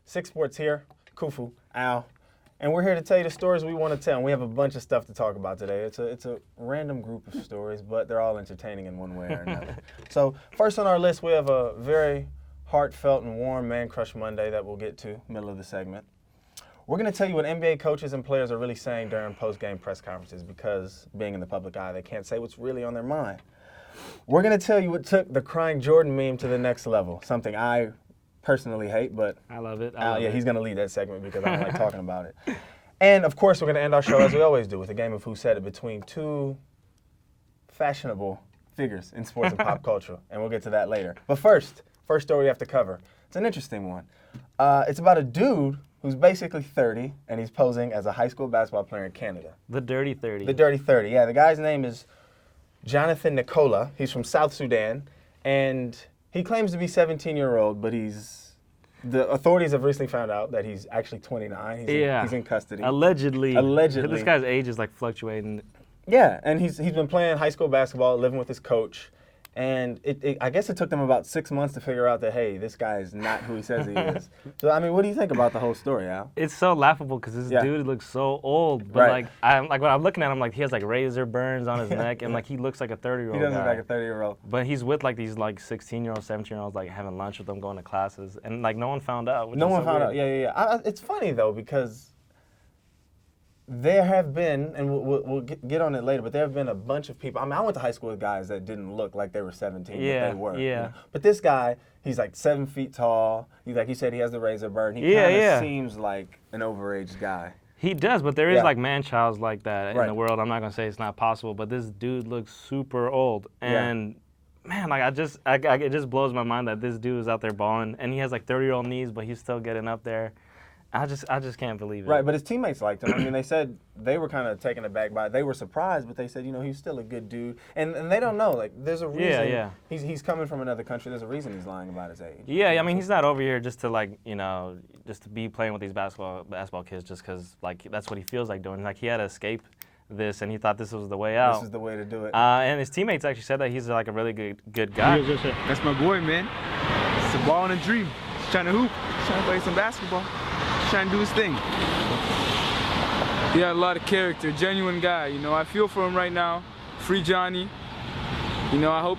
Sicksports here, Kufu, Al, and we're here to tell you the stories we want to tell. And we have a bunch of stuff to talk about today. It's a random group of stories, but they're all entertaining in one way or another. So first on our list, we have a very heartfelt and warm Man Crush Monday that we'll get to, middle of the segment. We're going to tell you what NBA coaches and players are really saying during post-game press conferences because, being in the public eye, they can't say what's really on their mind. We're going to tell you what took the crying Jordan meme to the next level, something I personally hate, but I love it. he's going to lead that segment because I don't like talking about it. And, of course, we're going to end our show, as we always do, with a game of Who Said It between two fashionable figures in sports and pop culture, and we'll get to that later. But first story we have to cover. It's an interesting one. It's about a dude who's basically 30, and he's posing as a high school basketball player in Canada. The Dirty 30. The Dirty 30, yeah. The guy's name is Jonathan Nicola. He's from South Sudan, and he claims to be 17-year-old, but the authorities have recently found out that he's actually 29. He's in custody. Allegedly. Allegedly. This guy's age is like fluctuating. Yeah, and he's been playing high school basketball, living with his coach. And I guess it took them about 6 months to figure out that, hey, this guy is not who he says he is. So, I mean, what do you think about the whole story, Al? It's so laughable because this dude looks so old. But, when I'm looking at him, like, he has, like, razor burns on his neck, and, like, he looks like a 30-year-old He does look like a 30-year-old. But he's with, like, these, like, 16-year-olds, 17-year-olds, like, having lunch with them, going to classes. And, like, no one found out. No one found out. Yeah. It's funny, though, because there have been, and we'll get on it later, but there have been a bunch of people. I mean, I went to high school with guys that didn't look like they were 17, but they were. Yeah. You know? But this guy, he's like 7 feet tall. He's like you said, he has the razor burn. He kind of seems like an overaged guy. He does, but there is like man-childs like that in Right. the world. I'm not gonna say it's not possible, but this dude looks super old. And man, like it just blows my mind that this dude is out there balling, and he has like 30-year-old knees, but he's still getting up there. I just can't believe it. Right, but his teammates liked him. I mean, they said they were kind of taken aback by it. They were surprised, but they said, he's still a good dude. And they don't know. Like, there's a reason. Yeah. He's coming from another country. There's a reason he's lying about his age. Yeah, I mean, he's not over here just to, like, just to be playing with these basketball kids just because, like, that's what he feels like doing. Like, he had to escape this, and he thought this was the way out. This is the way to do it. And his teammates actually said that he's, like, a really good guy. That's my boy, man. It's a ball and a dream. He's trying to hoop. He's trying to play some basketball. Trying to do his thing. He had a lot of character, genuine guy. I feel for him right now. Free Johnny. I hope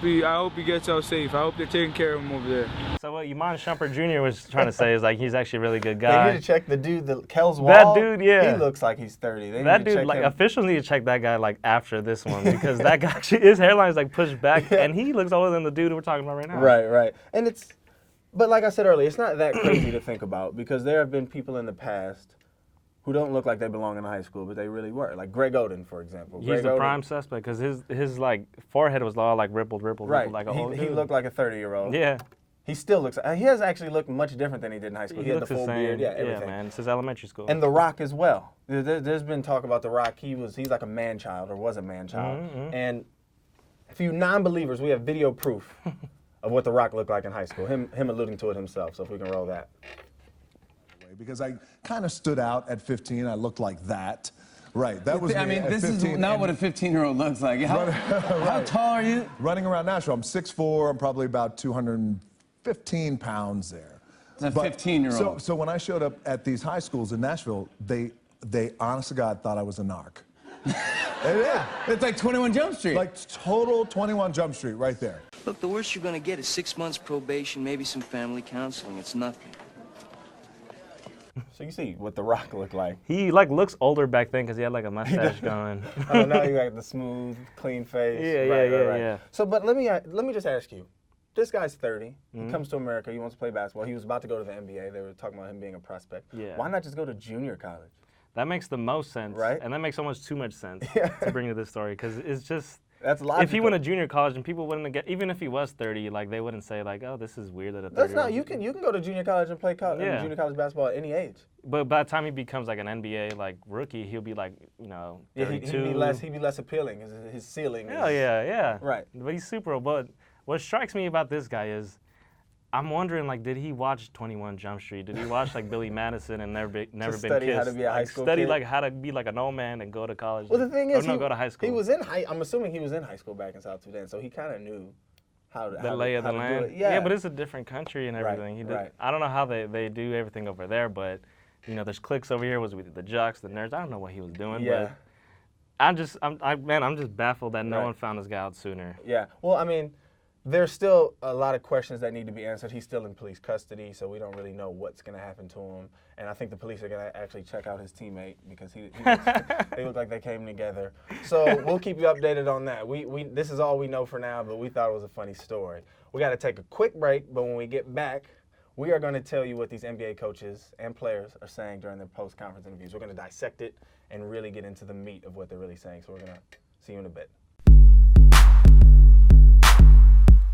he gets out safe. I hope they're taking care of him over there. So what Iman Shumpert Jr. was trying to say is like he's actually a really good guy. They need to check the dude, Kel's Wall. That dude, yeah. He looks like he's 30. That dude, like, officials need to check that guy like after this one because that guy, his hairline is like pushed back, and he looks older than the dude we're talking about right now. Right. And but like I said earlier, it's not that crazy to think about because there have been people in the past who don't look like they belong in high school, but they really were. Like Greg Oden, for example. He's the prime suspect because his like forehead was all like rippled right. like a whole dude. He looked like a 30-year-old. Yeah. He still looks. He has actually looked much different than he did in high school. He had the full beard, everything. Yeah, man. It's his elementary school. And The Rock as well. There's been talk about The Rock. He's like a man-child or was a man-child. Mm-hmm. And for you non-believers, we have video proof of what The Rock looked like in high school. Him alluding to it himself. So if we can roll that. Because I kind of stood out at 15. I looked like that. Right. That was. I mean, this is not what a 15-year-old looks like. How tall are you? Running around Nashville, I'm 6'4". I'm probably about 215 pounds there. It's a 15-year-old. So when I showed up at these high schools in Nashville, they honest to God thought I was a narc. Yeah. It's like 21 Jump Street. Like total 21 Jump Street right there. Look, the worst you're going to get is 6 months probation, maybe some family counseling. It's nothing. So you see what The Rock looked like. He like looks older back then because he had like a mustache going. Oh, now you got the smooth, clean face. Yeah. So, but let me just ask you. This guy's 30. He comes to America. He wants to play basketball. He was about to go to the NBA. They were talking about him being a prospect. Yeah. Why not just go to junior college? That makes the most sense. Right. And that makes almost too much sense to bring to this story because it's just. That's logical. If he went to junior college and people wouldn't get, even if he was 30, like they wouldn't say like, oh, this is weird that a 30. That's not. You can go to junior college and play junior college basketball at any age. But by the time he becomes like an NBA like rookie, he'll be like 32. Yeah, he'd be less appealing. His ceiling. Yeah. Right. But he's super old. But what strikes me about this guy is, I'm wondering, like, did he watch 21 Jump Street? Did he watch, like, Billy Madison and Never Been Kissed? Study how to be a high school Study, kid? like, how to be, like, an old man and go to college. Well, the thing is, go to high school. I'm assuming he was in high school back in South Sudan, so he kind of knew the lay of the land. Yeah, but it's a different country and everything. Right. I don't know how they do everything over there, but you know, there's cliques over here. Was we the jocks, the nerds? I don't know what he was doing, but I'm just baffled that no one found this guy out sooner. Yeah. Well, I mean, there's still a lot of questions that need to be answered. He's still in police custody, so we don't really know what's going to happen to him. And I think the police are going to actually check out his teammate because they look like they came together. So we'll keep you updated on that. This is all we know for now, but we thought it was a funny story. We got to take a quick break, but when we get back, we are going to tell you what these NBA coaches and players are saying during their post-conference interviews. We're going to dissect it and really get into the meat of what they're really saying. So we're going to see you in a bit.